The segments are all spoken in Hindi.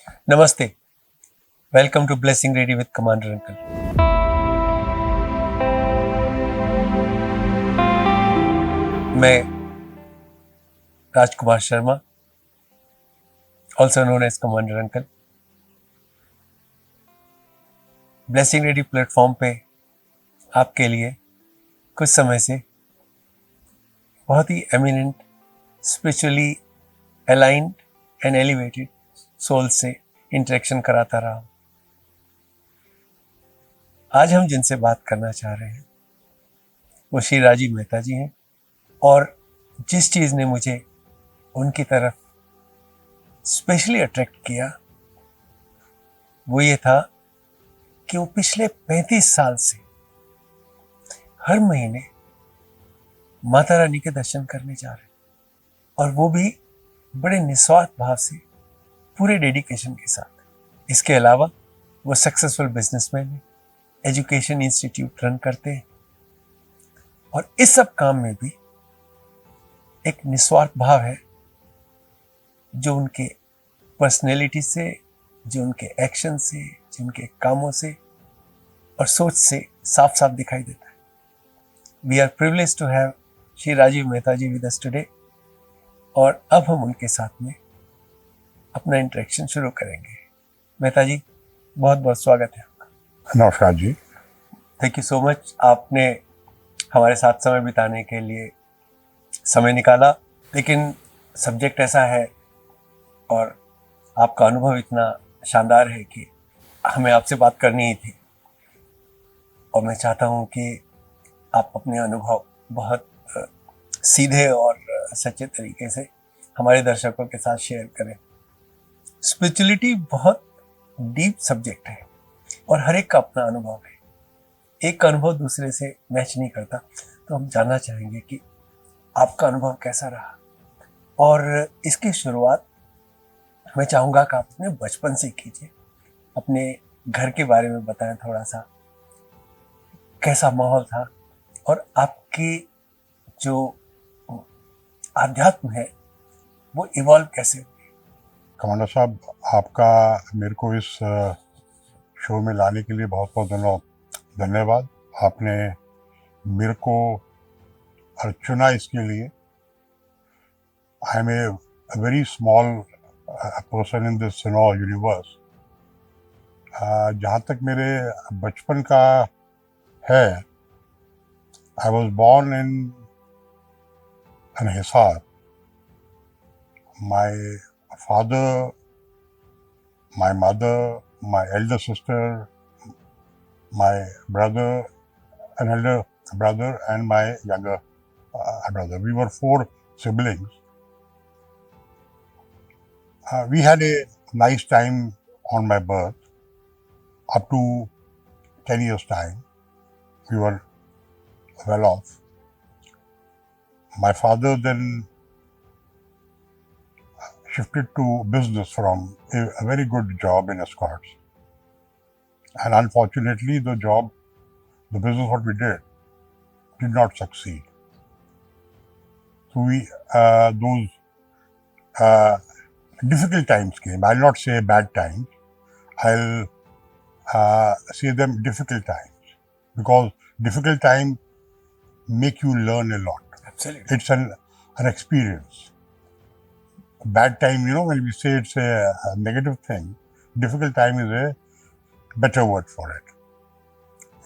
नमस्ते। Welcome to blessing ready with commander uncle. मैं Rajkumar Sharma, also known as commander uncle, blessing ready platform पे आपके लिए कुछ समय से बहुत ही eminent, spiritually aligned and elevated soul से इंटरेक्शन कराता रहा हूं। आज हम जिनसे बात करना चाह रहे हैं वो श्री राजीव मेहता जी हैं, और जिस चीज़ ने मुझे उनकी तरफ स्पेशली अट्रैक्ट किया वो ये था कि वो पिछले 35 साल से हर महीने माता रानी के दर्शन करने जा रहे हैं, और वो भी बड़े निस्वार्थ भाव से, पूरे डेडिकेशन के साथ। इसके अलावा वो सक्सेसफुल बिजनेसमैन हैं, एजुकेशन इंस्टीट्यूट रन करते हैं, और इस सब काम में भी एक निस्वार्थ भाव है जो उनके पर्सनैलिटी से, जो उनके एक्शन से, जो उनके कामों से और सोच से साफ साफ दिखाई देता है। We are privilege to have Shri Rajiv Mehta ji with us today, और अब हम उनके साथ में अपना इंटरेक्शन शुरू करेंगे। मेहता जी, बहुत बहुत स्वागत है आपका। नमस्कार जी। थैंक यू सो मच, आपने हमारे साथ समय बिताने के लिए समय निकाला। लेकिन सब्जेक्ट ऐसा है और आपका अनुभव इतना शानदार है कि हमें आपसे बात करनी ही थी, और मैं चाहता हूं कि आप अपने अनुभव बहुत सीधे और सच्चे तरीके से हमारे दर्शकों के साथ शेयर करें। स्पिरिचुअलिटी बहुत डीप सब्जेक्ट है और हर एक का अपना अनुभव है, एक का अनुभव दूसरे से मैच नहीं करता। तो हम जानना चाहेंगे कि आपका अनुभव कैसा रहा, और इसकी शुरुआत मैं चाहूँगा कि आप अपने बचपन से कीजिए। अपने घर के बारे में बताएं थोड़ा सा, कैसा माहौल था और आपकी जो आध्यात्म है वो इवॉल्व कैसे हुई। कमांडर साहब, आपका मेरे को इस शो में लाने के लिए बहुत बहुत धन्यवाद। आपने मेरे को चुना इसके लिए। I am a very small person in this universe. जहाँ तक मेरे बचपन का है, I was born in Hisar. My father, my mother, my elder sister, my brother, an elder brother, and my younger brother. We were 4 siblings. We had a nice time on my birth. Up to 10 years' time, we were well off. My father then shifted to business from a very good job in Escorts. And unfortunately, the business what we did not succeed. So those difficult times came. I'll not say bad times. I'll say them difficult times, because difficult times make you learn a lot. Absolutely. It's an experience. Bad time, when we say it's a negative thing, difficult time is a better word for it.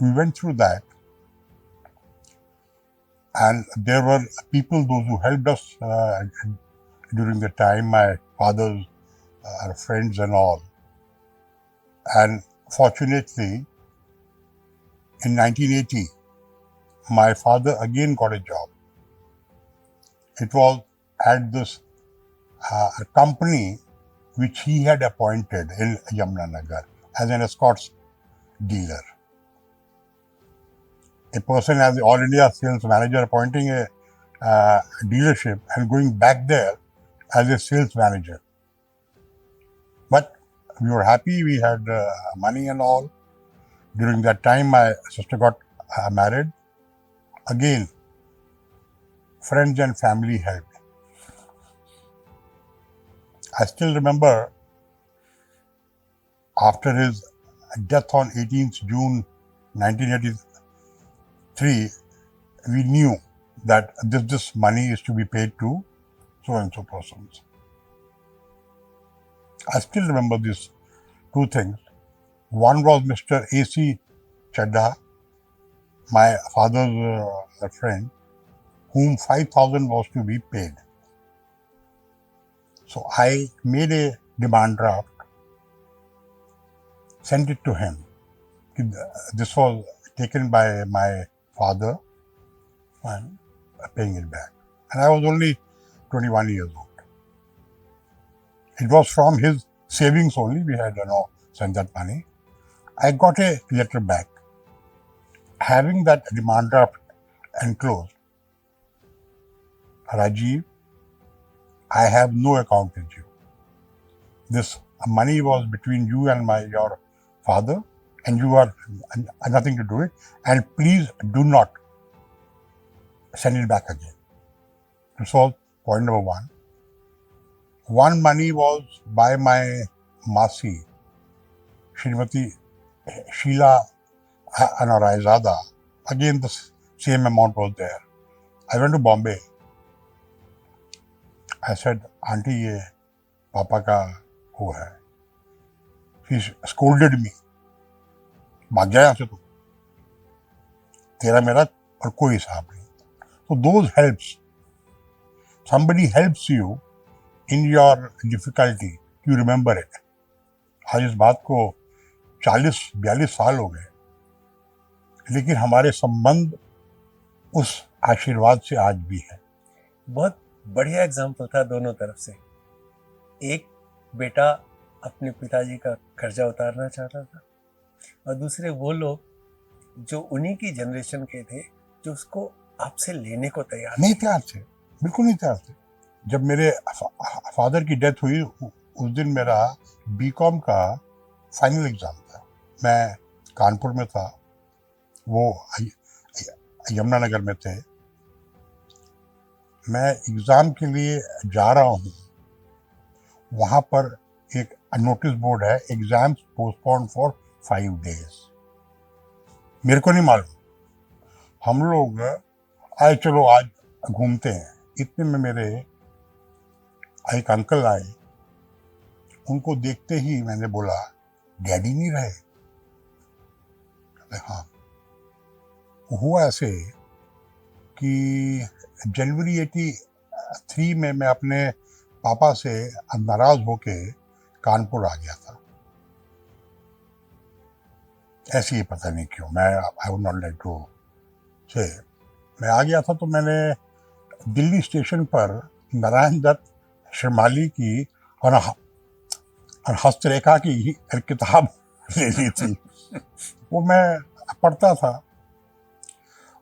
We went through that, and there were people, those who helped us during the time, my father's friends and all. And fortunately, in 1980, my father again got a job. It was at this company which he had appointed in Yamunanagar as an escorts dealer. A person as the All India sales manager appointing a dealership and going back there as a sales manager. But we were happy, we had money and all. During that time, my sister got married. Again, friends and family helped. I still remember after his death on 18th June 1983, we knew that this money is to be paid to so and so persons. I still remember these two things. One was Mr. A.C. Chadha, my father's friend, whom 5,000 was to be paid. So I made a demand draft, sent it to him. This was taken by my father and paying it back. And I was only 21 years old. It was from his savings only. We had sent that money. I got a letter back having that demand draft enclosed. Rajiv, I have no account with you. This money was between you and your father, and you are nothing to do it. And please do not send it back again. This was point number one. One money was by my Masi, Srimati Sheila Anaraizada. Again, the same amount was there. I went to Bombay. I said, Auntie, ये पापा का वो है. She scolded me. भाग जा यहाँ से तू. तेरा मेरा और कोई हिसाब नहीं. So those helps. Somebody helps you in your difficulty. You remember it. आज इस बात को 40-42 साल हो गए, लेकिन हमारे संबंध उस आशीर्वाद से आज भी है. बहुत बढ़िया एग्जाम्पल था दोनों तरफ से. एक बेटा अपने पिताजी का कर्जा उतारना चाहता था, और दूसरे वो लोग जो उन्हीं की जनरेशन के थे जो उसको आपसे लेने को तैयार नहीं तैयार थे, बिल्कुल नहीं तैयार थे. जब मेरे फादर की डेथ हुई उस दिन मेरा बीकॉम का फाइनल एग्जाम था. मैं कानपुर में था, वो यमुनानगर में थे. मैं एग्जाम के लिए जा रहा हूँ. वहाँ पर एक नोटिस बोर्ड है, एग्जाम्स पोस्टपोन्ड फॉर 5 days. मेरे को नहीं मालूम. हम लोग आए, चलो आज घूमते हैं. इतने में मेरे एक अंकल आए. उनको देखते ही मैंने बोला, डैडी नहीं रहे? हाँ. हुआ ऐसे कि जनवरी 83 में मैं अपने पापा से नाराज होके कानपुर आ गया था. ऐसे ही पता नहीं क्यों, मैं I would not like to say. मैं आ गया था तो मैंने दिल्ली स्टेशन पर नारायण दत्त श्रीमाली की और हस्तरेखा की किताब ले ली थी. वो मैं पढ़ता था.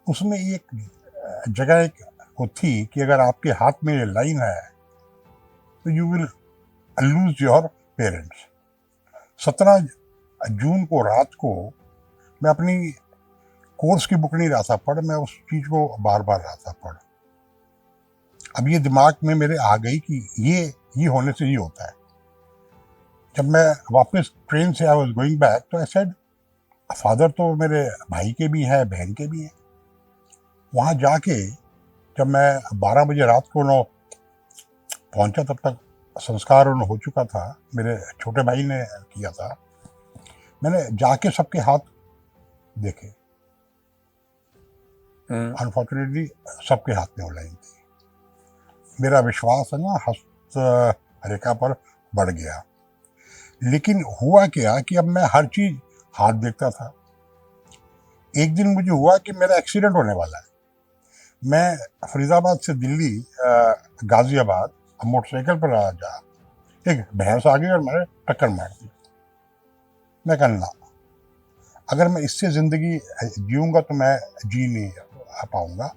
उसमें एक जगह एक वो थी कि अगर आपके हाथ में ये लाइन है तो you will lose your parents. 17 जून को रात को मैं अपनी कोर्स की बुक नहीं रहा था पढ़, मैं उस चीज को बार बार रहा था पढ़. अब ये दिमाग में मेरे आ गई कि ये होने से ये होता है. जब मैं वापस ट्रेन से आई वाज गोइंग बैक तो आई सेड, फादर तो मेरे भाई के भी हैं, बहन के भी हैं. वहाँ जाके जब मैं 12 बजे रात को पहुंचा, तब तक संस्कार हो चुका था. मेरे छोटे भाई ने किया था. मैंने जाके सबके हाथ देखे. अनफॉर्चुनेटली सबके हाथ में वो लाइन थी. मेरा विश्वास है ना हस्त रेखा पर बढ़ गया. लेकिन हुआ क्या कि अब मैं हर चीज हाथ देखता था. एक दिन मुझे हुआ कि मेरा एक्सीडेंट होने वाला है. मैं फरीदाबाद से दिल्ली गाजियाबाद मोटरसाइकिल पर आ जा, एक भैंस आ गई और मैंने टक्कर मार दी. मैं कहना, अगर मैं इससे जिंदगी जीऊंगा तो मैं जी नहीं पाऊंगा.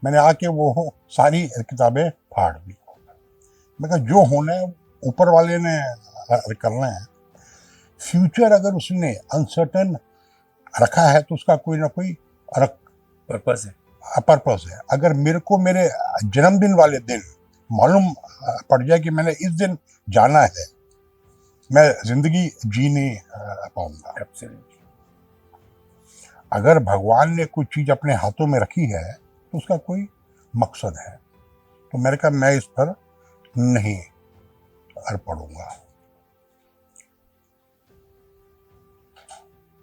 मैंने आके वो सारी किताबें फाड़ दी. मैं कहा जो होना है ऊपर वाले ने करना है. फ्यूचर अगर उसने अनसर्टन रखा है तो उसका कोई ना कोई पर्पस है. अगर मेरे को मेरे जन्मदिन वाले दिन मालूम पड़ जाए कि मैंने इस दिन जाना है, मैं जिंदगी जी नहीं पाऊंगा। एब्सोल्युटली। अगर भगवान ने कुछ चीज अपने हाथों में रखी है तो उसका कोई मकसद है। तो मैंने कहा मैं इस पर नहीं अड़ पड़ूंगा।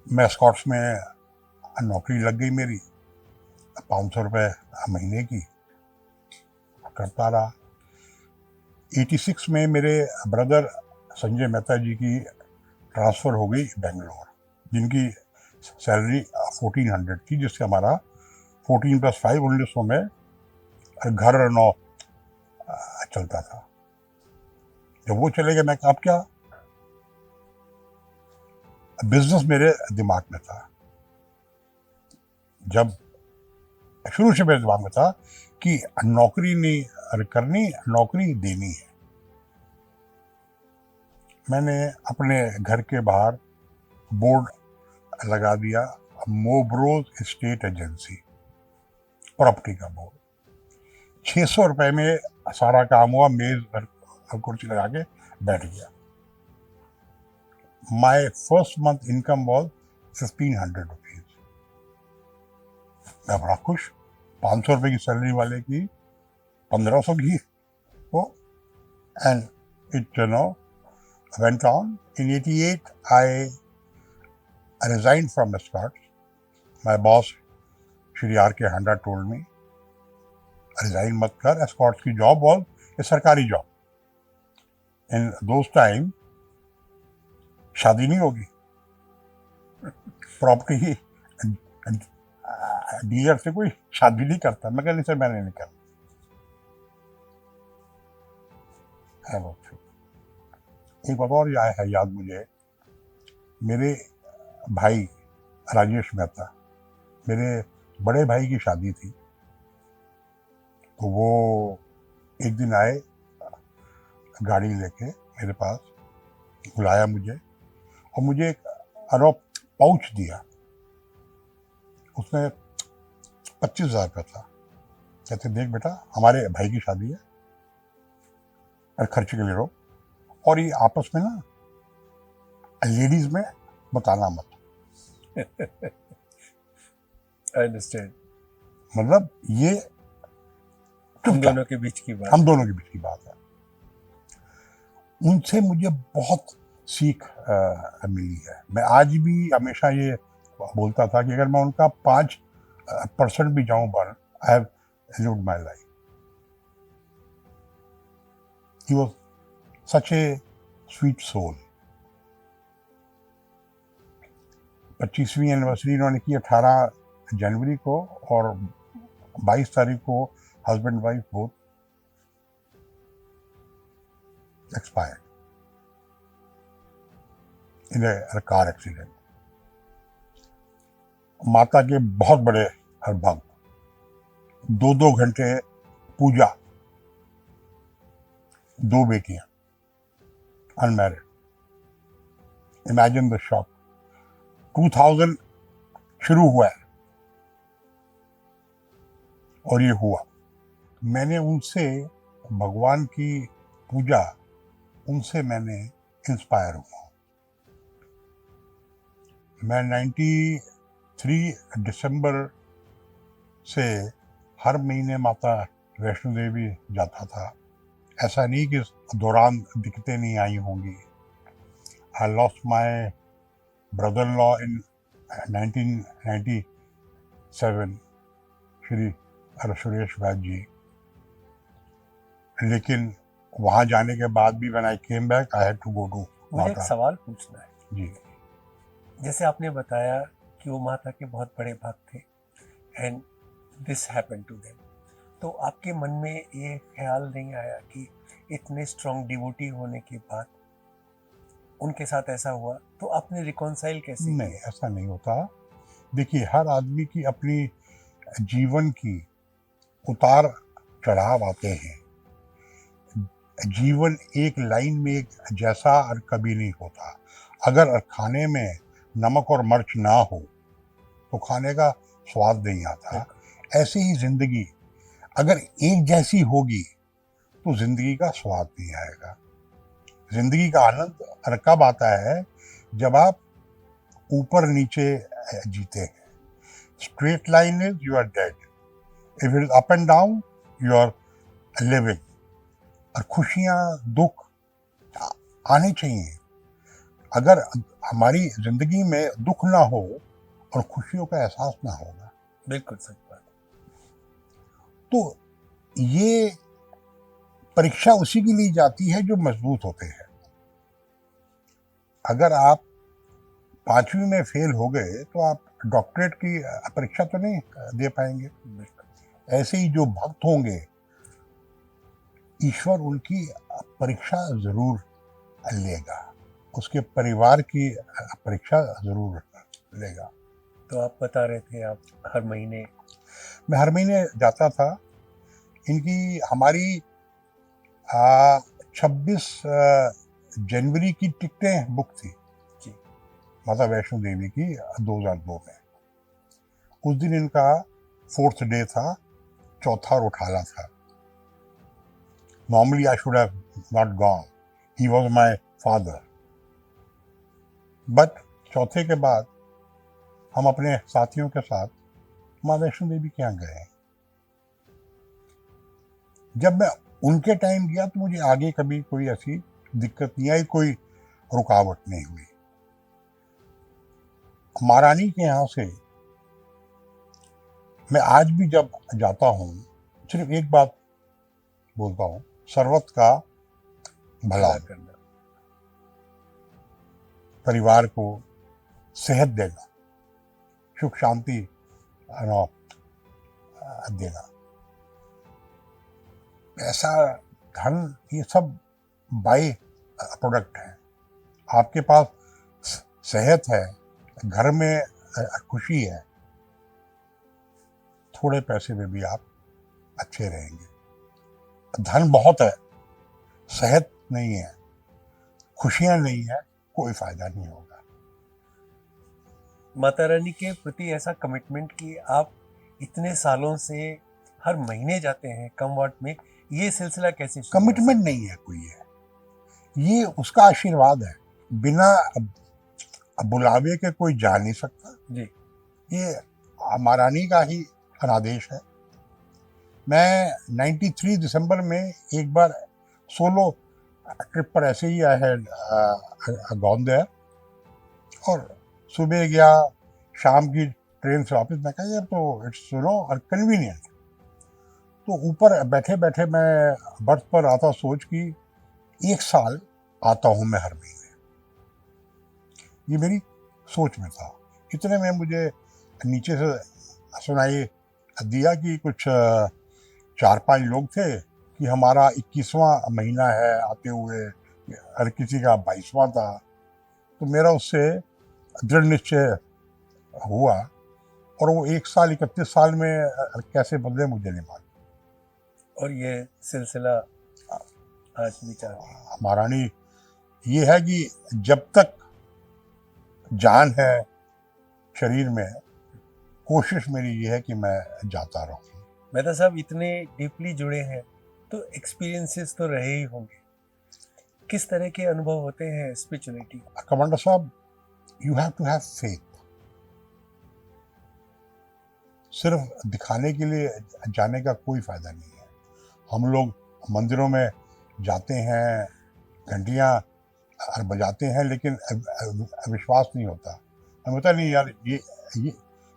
मैं स्कॉट्स में नौकरी लग गई मेरी, 500 रुपये महीने की करता रहा। 86 में मेरे ब्रदर संजय मेहता जी की ट्रांसफ़र हो गई बेंगलोर, जिनकी सैलरी 1400 थी, जिससे हमारा 14 + 5 1900 में घर और नौ चलता था। जब वो चले गए मैं कहा अब क्या। बिजनेस मेरे दिमाग में था, जब शुरू से मेरे दिमाग में था कि नौकरी नहीं करनी, नौकरी देनी है। मैंने अपने घर के बाहर बोर्ड लगा दिया, मोब्रोज स्टेट एजेंसी, प्रॉपर्टी का बोर्ड। 600 रुपए में सारा काम हुआ, मेज और कुर्सी लगा के बैठ गया। My first month income was 1500 rupees. मैं बड़ा खुश, 500 रुपए की सैलरी वाले की 1500 की हो। And it went on. In 88, I resigned from Escorts. My boss, Shri R.K. Handa, told me, resign मत कर, Escorts की job was a सरकारी job. In those time, शादी नहीं होगी, प्रॉपर्टी डीलर से कोई शादी नहीं करता। मैं कहने से मैंने नहीं करना। एक बात और है याद मुझे, मेरे भाई राजेश मेहता, मेरे बड़े भाई की शादी थी, तो वो एक दिन आए गाड़ी लेके मेरे पास, बुलाया मुझे और मुझे एक पाउच दिया। उसमें 25,000 रुपया था। कहते देख बेटा, हमारे भाई की शादी है और खर्चे के लिए रो, और ये आपस में ना लेडीज में बताना मत। अंडरस्टैंड। मतलब ये हम दोनों के बीच की बात, हम दोनों के बीच की बात है। उनसे मुझे बहुत सीख मिली है। मैं आज भी हमेशा ये बोलता था कि अगर मैं उनका 5% भी जाऊं बन, I have lived my life. He was such a sweet soul. 25वीं एनिवर्सरी इन्होंने की 18 जनवरी को, और 22 तारीख को husband wife both expired in a car accident. माता के बहुत बड़े भक्त, 2-2 घंटे पूजा, 2 बेटियां, अनमैरिड। Imagine the shock. 2000 शुरू हुआ है और ये हुआ। मैंने उनसे भगवान की पूजा, उनसे मैंने इंस्पायर हुआ। मैं 93 दिसंबर से हर महीने माता वैष्णो देवी जाता था। ऐसा नहीं कि इस दौरान दिक्कतें नहीं आई होंगी। I lost my brother in law in 1997, Shri Suresh Vaidya ji. लेकिन वहां जाने के बाद भी when I came back I had to go to मुझे एक माता। सवाल पूछना है जी। जैसे आपने बताया कि वो माता के बहुत बड़े भक्त थे and this happened to them, तो आपके मन में ये ख्याल नहीं आया कि इतने स्ट्रॉन्ग डिवोटी होने के बाद उनके साथ ऐसा हुआ, तो आपने रिकॉन्साइल कैसे नहीं, किया? ऐसा नहीं होता। देखिए, हर आदमी की अपनी जीवन की उतार चढ़ाव आते हैं। जीवन एक लाइन में एक जैसा और कभी नहीं होता। अगर खाने में नमक और मिर्च ना हो तो खाने का स्वाद नहीं आता। ऐसे ही जिंदगी अगर एक जैसी होगी तो जिंदगी का स्वाद नहीं आएगा। जिंदगी का आनंद और कब आता है? जब आप ऊपर नीचे जीते हैं। Straight line is you are dead, if it is up and down you are living. और खुशियां दुख आने चाहिए। अगर हमारी जिंदगी में दुख ना हो और खुशियों का एहसास ना होगा, बिल्कुल सच बात। तो ये परीक्षा उसी के लिए जाती है जो मजबूत होते हैं। अगर आप 5वीं में फेल हो गए तो आप डॉक्टरेट की परीक्षा तो नहीं दे पाएंगे। बिल्कुल। ऐसे ही जो भक्त होंगे, ईश्वर उनकी परीक्षा जरूर लेगा, उसके परिवार की परीक्षा जरूर लेगा। तो आप बता रहे थे आप हर महीने। मैं हर महीने जाता था। इनकी हमारी 26 जनवरी की टिकटें बुक थी जी। माता वैष्णो देवी की 2002 में। उस दिन इनका 4th डे था, चौथा रोठाला था। Normally I should have not gone, he was my father, but चौथे के बाद हम अपने साथियों के साथ माँ वैष्णो देवी के यहाँ गए। जब मैं उनके टाइम गया तो मुझे आगे कभी कोई ऐसी दिक्कत नहीं आई, कोई रुकावट नहीं हुई। महारानी के यहाँ से मैं आज भी जब जाता हूँ सिर्फ एक बात बोलता हूँ, सर्वत का भला हो, करना। परिवार को सेहत देना, सुख शांति देना। पैसा धन ये सब बाई प्रोडक्ट है। आपके पास सेहत है, घर में खुशी है, थोड़े पैसे में भी आप अच्छे रहेंगे। धन बहुत है, सेहत नहीं है, खुशियां नहीं है, कोई फायदा नहीं होगा। माता रानी के प्रति ऐसा कमिटमेंट कि आप इतने सालों से हर महीने जाते हैं कम वाट में, ये सिलसिला कैसे शुरू हुआ? कमिटमेंट नहीं है कोई, ये उसका आशीर्वाद है। बिना बुलावे के कोई जा नहीं सकता जी। ये महारानी का ही अनादेश है। मैं 93 दिसंबर में एक बार सोलो ट्रिप पर ऐसे ही आई हैड गॉन देयर, और सुबह गया, शाम की ट्रेन से वापस। मैं कहा यार तो इट्स कन्वीनियंट। तो ऊपर बैठे बैठे मैं बर्थ पर आता सोच कि 1 साल आता हूँ मैं हर महीने, ये मेरी सोच में था। इतने में मुझे नीचे से सुनाई दिया कि कुछ 4-5 लोग थे कि हमारा 21वां महीना है आते हुए, हर किसी का 22वां था। तो मेरा उससे दृढ़ निश्चय हुआ, और वो 1 साल 31 साल में कैसे बदले मुझे नहीं मालूम। और ये सिलसिला आज भी चल रहा है। महारानी ये है कि जब तक जान है शरीर में, कोशिश मेरी ये है कि मैं जाता रहूं। मेहता साहब इतने डीपली जुड़े हैं तो एक्सपीरियंसेस तो रहे ही होंगे। किस तरह के अनुभव होते हैं स्पिरिचुअलिटी? कमांडर साहब, you have to have faith. सिर्फ दिखाने के लिए जाने का कोई फायदा नहीं है। हम लोग मंदिरों में जाते हैं, घंटियां बजाते हैं, लेकिन विश्वास नहीं होता। हमें होता नहीं यार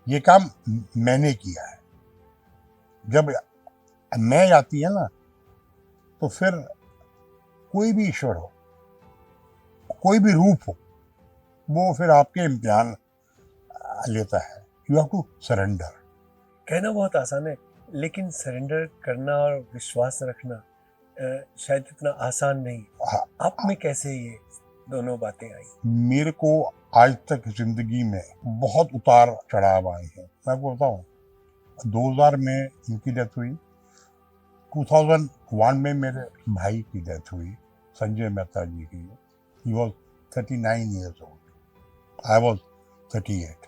ये काम मैंने किया है। जब मैं आती है ना, तो फिर कोई भी ईश्वर हो, कोई भी रूप हो, वो फिर आपके इम्तिहान लेता है। You have to surrender. कहना बहुत आसान है, लेकिन सरेंडर करना और विश्वास रखना शायद इतना आसान नहीं। आप में कैसे ये दोनों बातें आई? मेरे को आज तक जिंदगी में बहुत उतार चढ़ाव आए हैं। मैं आपको बताऊं, 2000 में इनकी डेथ हुई, 2001 में मेरे भाई की डेथ हुई, संजय मेहता जी की। He was 39 years old, I was 38।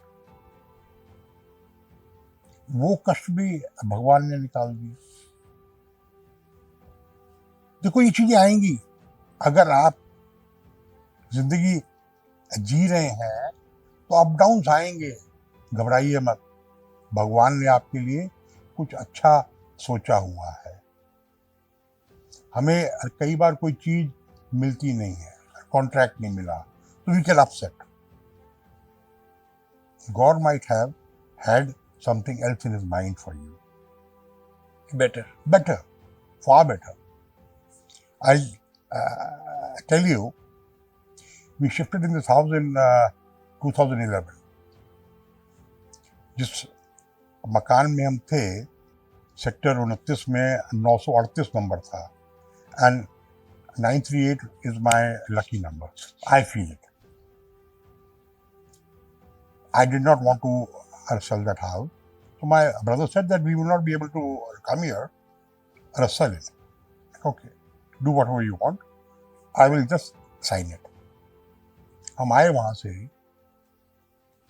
वो कष्ट भी भगवान ने निकाल दिए। देखो ये चीजें आएंगी, अगर आप जिंदगी जी रहे हैं तो अप डाउन आएंगे, घबराइए मत। भगवान ने आपके लिए कुछ अच्छा सोचा हुआ है। हमें कई बार कोई चीज मिलती नहीं है, कॉन्ट्रैक्ट नहीं मिला, तो we can upset. God might have had something else in his mind for you, better. better, far better. I'll tell you, we shifted in this house in 2011. जिस मकान में हम थे, सेक्टर 29 में 938 नंबर था, and 938 is my lucky number. I feel it. I did not want to sell that house. So my brother said that we will not be able to come here or sell it. Okay, do whatever you want. I will just sign it. हम आए वहां से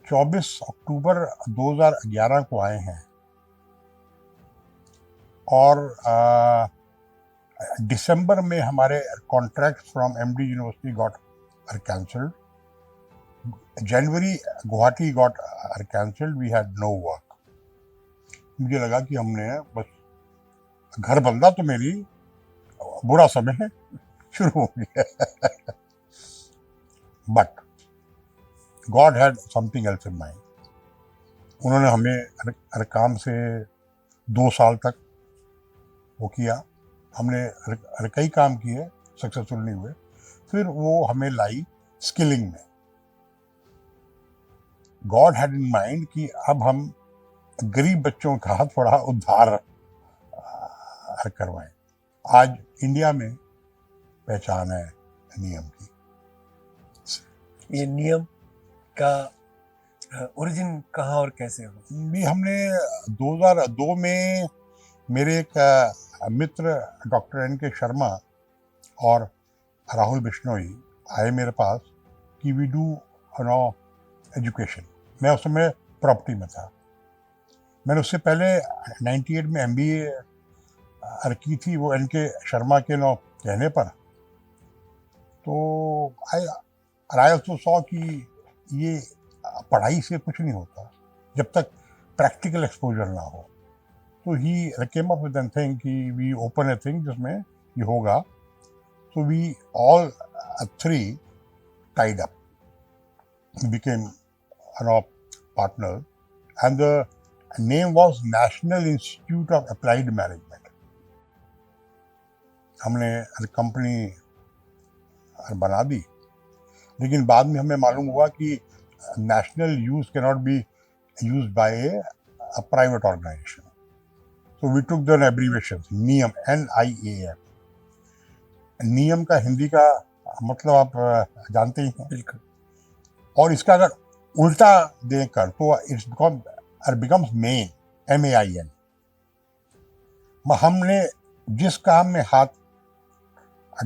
24 अक्टूबर 2011 को आए हैं, और दिसंबर में हमारे contract from MD university got cancelled. January Guwahati got cancelled. We had no work. मुझे लगा कि हमने बस घर बंदा तो मेरी बुरा समय शुरू हो गया. But God had something else in mind. उन्होंने हमें हर काम से 2 साल तक वो किया. हमने कई काम किए, सक्सेसफुल नहीं हुए. फिर वो हमें लाई स्किलिंग में. गॉड हैड इन माइंड कि अब हम गरीब बच्चों का थोड़ा उद्धार करवाएं. आज इंडिया में पहचान है नियम की. ये नियम का ओरिजिन कहाँ और कैसे हो? भी हमने 2002 में मेरे एक मित्र डॉक्टर एन.के. शर्मा और राहुल बिश्नोई आए मेरे पास कि वी डू एजुकेशन. मैं उस समय प्रॉपर्टी में था. मैंने उससे पहले 98 में MBA की थी, वो एन.के. शर्मा के कहने पर. तो आई ऑल्सो सॉ कि ये पढ़ाई से कुछ नहीं होता जब तक प्रैक्टिकल एक्सपोजर ना हो. तो he came up with an thing कि वी ओपन ए थिंग जिसमें ये होगा. तो we all 3 tied up, became partners, and the name was National Institute of Applied Management. हमने कंपनी बना दी, लेकिन बाद में हमें मालूम हुआ कि national use cannot be used by a private organization. So we took the abbreviation NIAM, NIAM. नियम का हिंदी का मतलब आप जानते ही हैं. बिल्कुल. और इसका अगर उल्टा देकर तो इट्स बिकम्स मेन, MAIN. हमने जिस काम में हाथ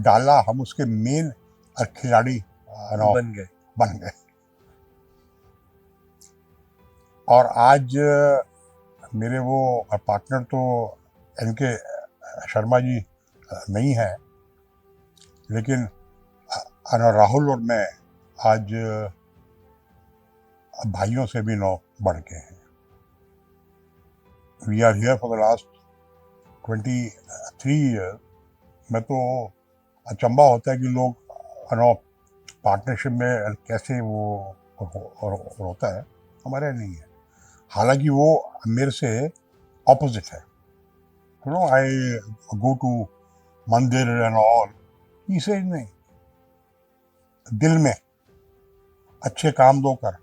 डाला हम उसके मेन और खिलाड़ी बन गए. और आज मेरे वो पार्टनर तो एन.के. शर्मा जी नहीं है, लेकिन राहुल और मैं आज भाइयों से भी बढ़ के हैं. We are here for the last 23 year. मैं तो अचंबा होता है कि लोग पार्टनरशिप में कैसे वो होता है. हमारे नहीं है. हालांकि वो मेरे से ऑपोजिट है. आई गो टू मंदिर एंड ऑल. ही से नहीं, दिल में अच्छे काम दो कर.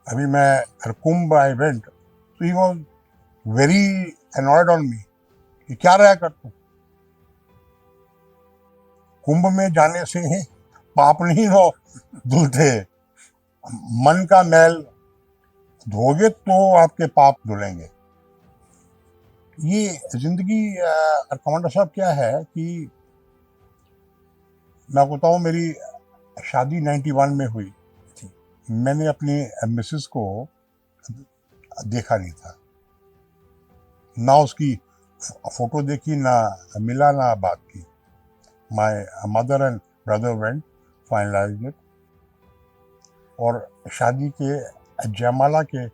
अभी मैं कुंभ आई वेंट, तो he was very annoyed on me कि क्या रहा कर तू. कुंभ में जाने से पाप नहीं धुलते, मन का मैल धोगे तो आपके पाप धुलेंगे. ये जिंदगी कमांडर साहब क्या है कि मैं आपको बताऊं, मेरी शादी 91 में हुई थी. मैंने अपनी मिसेस को देखा नहीं था, ना उसकी फोटो देखी, ना मिला, ना बात की. My mother and brother went finalise it, और शादी के जयमाला के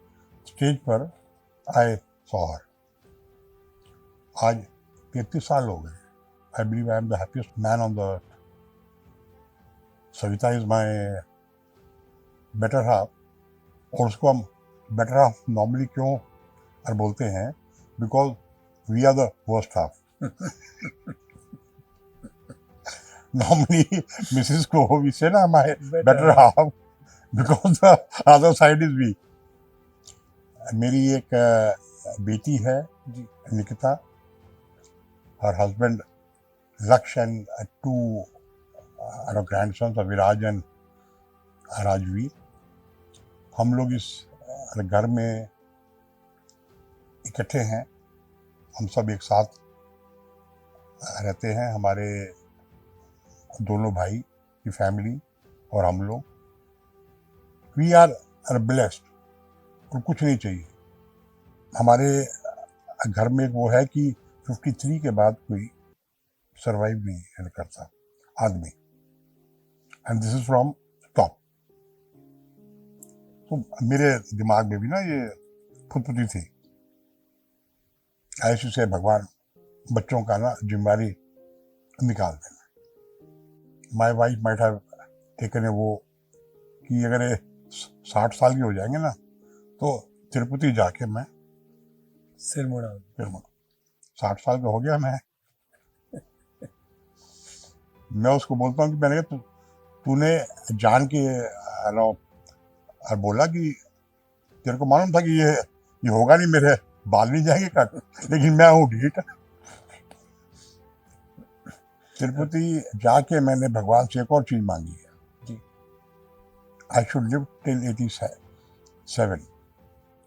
स्टेज पर आई सॉ हर। आज 33 साल हो गए। I believe I am the happiest man on the earth. Savita is my better half, और उसको हम बेटर हाफ नॉर्मली क्यों और बोलते हैं, because we are the worst half. Normally Mrs को वी से ना my better half, because the other side is weak. मेरी एक बेटी है जी। Nikita, her husband Lakshya, and two grandsons Viraj and Rajveer. हम लोग इस घर में इकट्ठे हैं, हम सब एक साथ रहते हैं, हमारे दोनों भाई की फैमिली और हम लोग। वी आर ब्लेस्ड, और कुछ नहीं चाहिए। हमारे घर में वो है कि 53 के बाद कोई सरवाइव नहीं करता आदमी, and this is from top. तो मेरे दिमाग में भी ना ये फुटफुटी थी, ऐसे से भगवान बच्चों का ना जिम्मेदारी निकाल देना। My wife might have taken वो कि अगर ये 60 साल के हो जाएंगे ना तो तिरुपति जाके मैं सिर मुड़ा। 60 साल का हो गया मैं उसको बोलता हूँ कि मैंने कहा तूने जान के और बोला कि तेरे को मालूम था कि ये होगा नहीं, मेरे बाल नहीं जाएंगे कट, लेकिन मैं हूँ ठीक। तिरुपति जाके मैंने भगवान से एक और चीज मांगी है, I should live till 87।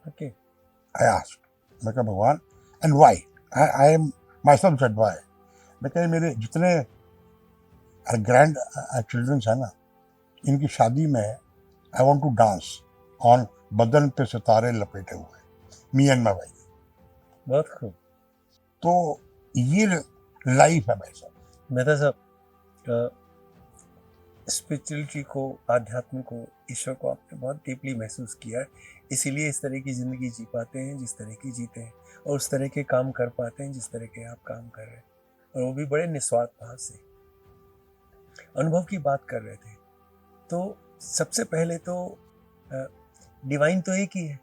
Okay. I asked, मैं कहा भगवान, and why? I am my self said why. मैं कहा मेरे जितने ग्रैंड चिल्ड्रंस है ना, इनकी शादी में I want to dance on बदन पे सितारे लपेटे हुए, मी एंड माई वाइफ। बहुत खूब। तो ये लाइफ है भाई साहब। मेहता साहब, स्पिरिचुअलिटी को, आध्यात्म को, ईश्वर को आपने बहुत डीपली महसूस किया है, इसीलिए इस तरह की ज़िंदगी जी पाते हैं जिस तरह की जीते हैं, और उस तरह के काम कर पाते हैं जिस तरह के आप काम कर रहे हैं, और वो भी बड़े निस्वार्थ भाव से। अनुभव की बात कर रहे थे, तो सबसे पहले तो डिवाइन तो एक ही है,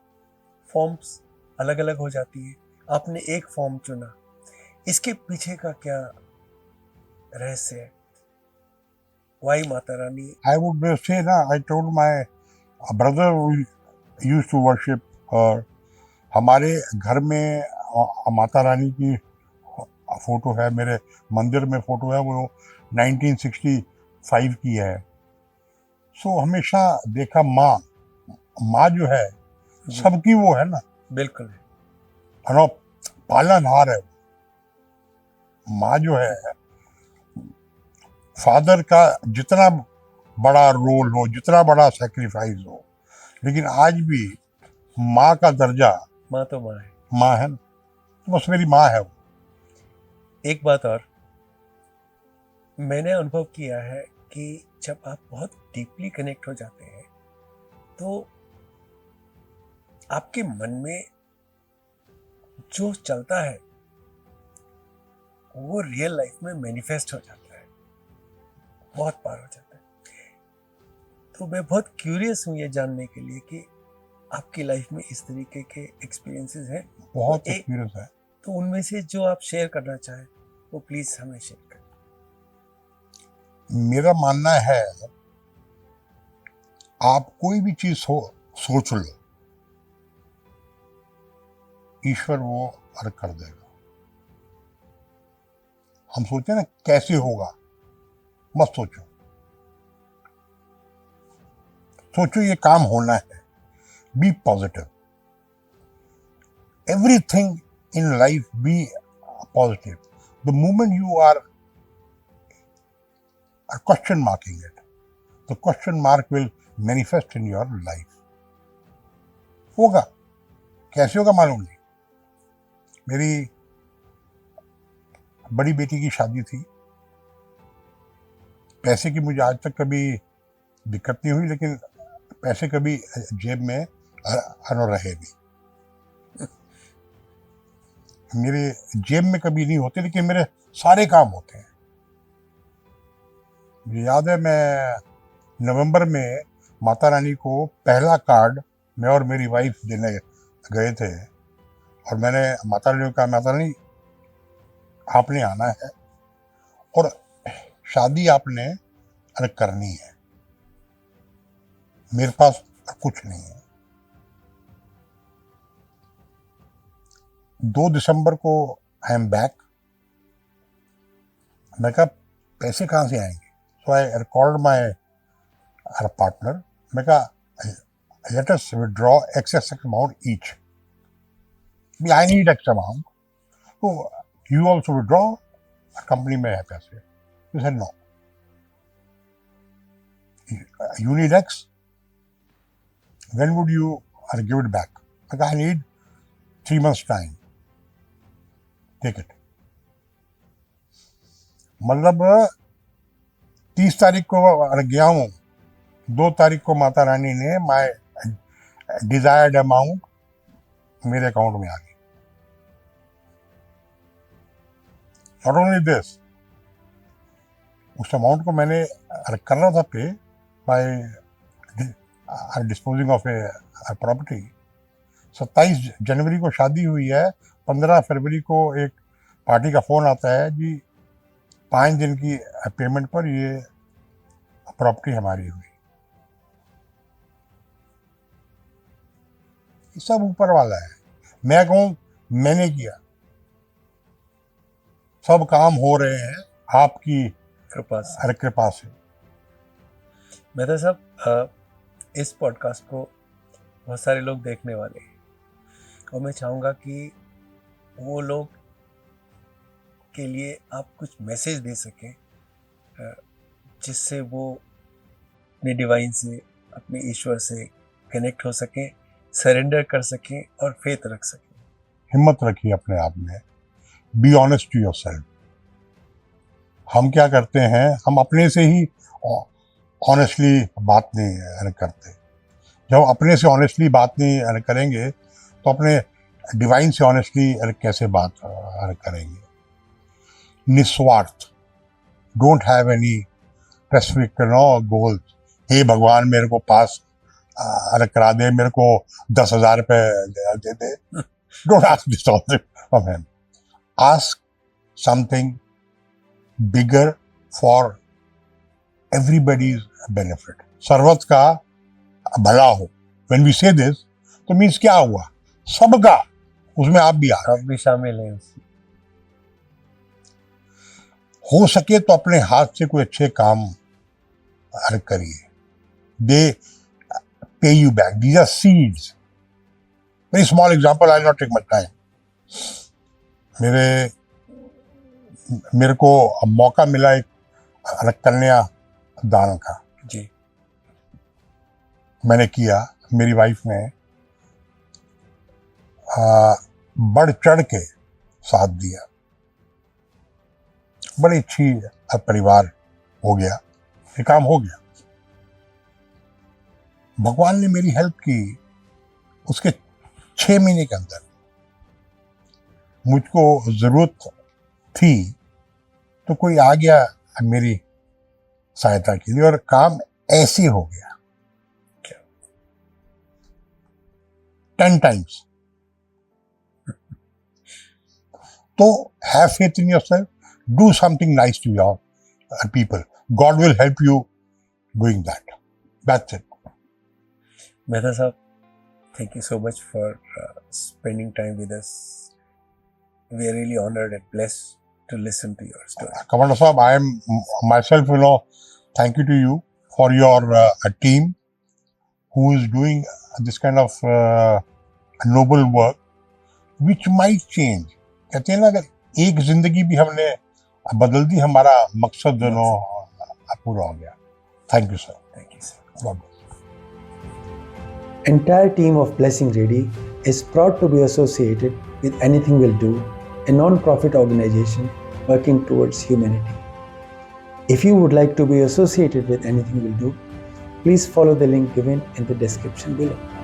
फॉर्म्स अलग अलग हो जाती है, आपने एक फॉर्म चुना, इसके पीछे का क्या रहस्य है? Y Mata Rani? I would say ना, I told my brother who used to worship her, हमारे घर में माता रानी की फोटो है, मेरे मंदिर में फोटो है, वो 1965 की है। सो हमेशा देखा माँ जो है सबकी वो है ना, बिल्कुल पालनहार है। माँ जो है, फादर का जितना बड़ा रोल हो, जितना बड़ा सेक्रीफाइस हो, लेकिन आज भी माँ का दर्जा, माँ तो माँ है, माँ है ना, तो बस मेरी माँ है वो। एक बात और मैंने अनुभव किया है कि जब आप बहुत डीपली कनेक्ट हो जाते हैं तो आपके मन में जो चलता है वो रियल लाइफ में मैनिफेस्ट हो जाता है, बहुत पार हो जाता है। तो मैं बहुत क्यूरियस हूँ ये जानने के लिए कि आपकी लाइफ में इस तरीके के एक्सपीरियंसेस हैं। बहुत तो एक्सपीरियंस है। तो उनमें से जो आप शेयर करना चाहें वो प्लीज हमें शेयर करें। मेरा मानना है, आप कोई भी चीज सोच लो, ईश्वर वो हर कर देगा। हम सोचते हैं ना कैसे होगा, मत सोचो, सोचो ये काम होना है। Be positive, everything in life be positive. The moment you are question marking it, the question mark will manifest in your life. होगा, कैसे होगा मालूम नहीं। मेरी बड़ी बेटी की शादी थी, पैसे की मुझे आज तक कभी दिक्कत नहीं हुई, लेकिन पैसे कभी जेब में रहे नहीं। मेरे जेब में कभी नहीं होते, लेकिन मेरे सारे काम होते हैं। मुझे याद है, मैं नवंबर में माता रानी को पहला कार्ड मैं और मेरी वाइफ देने गए थे, और मैंने माता रानी को कहा, माता रानी आपने आना है और शादी आपने करनी है, मेरे पास कुछ नहीं है। 2 दिसंबर को आई एम बैक। मैं कहा पैसे कहाँ से आएंगे? सो आई कॉल्ड माय पार्टनर। मैं कहा let us withdraw x amount each, I need x amount, तो यू ऑल्सो विड्रॉ, कंपनी में है पैसे। He said, no. You need X? When would you give it back? Like, I need 3 months time. Take it. मतलब 30 तारीख को गया हूँ, 2 तारीख को माता रानी ने माय डिजायर्ड अमाउंट मेरे अकाउंट में आ गई। नॉट ओनली दिस, उस अमाउंट को मैंने करना था pay by disposing of a property. 27 जनवरी को शादी हुई है, 15 फरवरी को एक पार्टी का फ़ोन आता है जी 5 दिन की पेमेंट पर ये प्रॉपर्टी हमारी हुई। ये सब ऊपर वाला है, मैं कहूँ मैंने किया। सब काम हो रहे हैं आपकी कृपा से। मेहता साहब, इस पॉडकास्ट को बहुत सारे लोग देखने वाले हैं, और मैं चाहूँगा कि वो लोग के लिए आप कुछ मैसेज दे सकें, जिससे वो अपने डिवाइन से, अपने ईश्वर से कनेक्ट हो सकें, सरेंडर कर सकें और फेथ रख सकें। हिम्मत रखिए अपने आप में, बी ऑनेस्ट टू योरसेल्फ। हम क्या करते हैं, हम अपने से ही ऑनेस्टली बात नहीं करते। जब अपने से ऑनेस्टली बात नहीं करेंगे तो अपने डिवाइन से ऑनेस्टली कैसे बात करेंगे? निस्वार्थ, don't have any specific goals. हे भगवान मेरे को पास करा दे, मेरे को 10,000 रुपये दे दे। Don't ask this of him, ask something bigger for everybody's benefit. सर्वत का भला हो। When we say this, तो मीन्स क्या हुआ? सबका, उसमें आप भी आप भी शामिल हैं। हो सके तो अपने हाथ से कोई अच्छे काम करिए। They pay you back. These are seeds. Very small example. I'll not take much time. मेरे को मौका मिला एक कन्या दान का जी, मैंने किया। मेरी वाइफ ने बढ़ चढ़ के साथ दिया, बड़ी अच्छी परिवार हो गया, ये काम हो गया। भगवान ने मेरी हेल्प की। उसके 6 महीने के अंदर मुझको जरूरत थी तो कोई आ गया मेरी सहायता के लिए, और काम ऐसे हो गया 10 times. तो have faith in yourself, do something nice to your people. God will help you doing that. That's it. Mehta Sahab, thank you so much for spending time with us. We are really honored and blessed to listen to your story. Commander Sahab, I am myself, thank you to you for your team who is doing this kind of noble work which might change. कहते हैं ना, अगर एक जिंदगी भी हमने बदल दी, हमारा मकसद पूरा हो गया। Thank you, sir. Thank you, sir. God bless. Entire team of Blessing Ready is proud to be associated with Anything Will Do, a non-profit organization working towards humanity. If you would like to be associated with Anything Will Do, please follow the link given in the description below.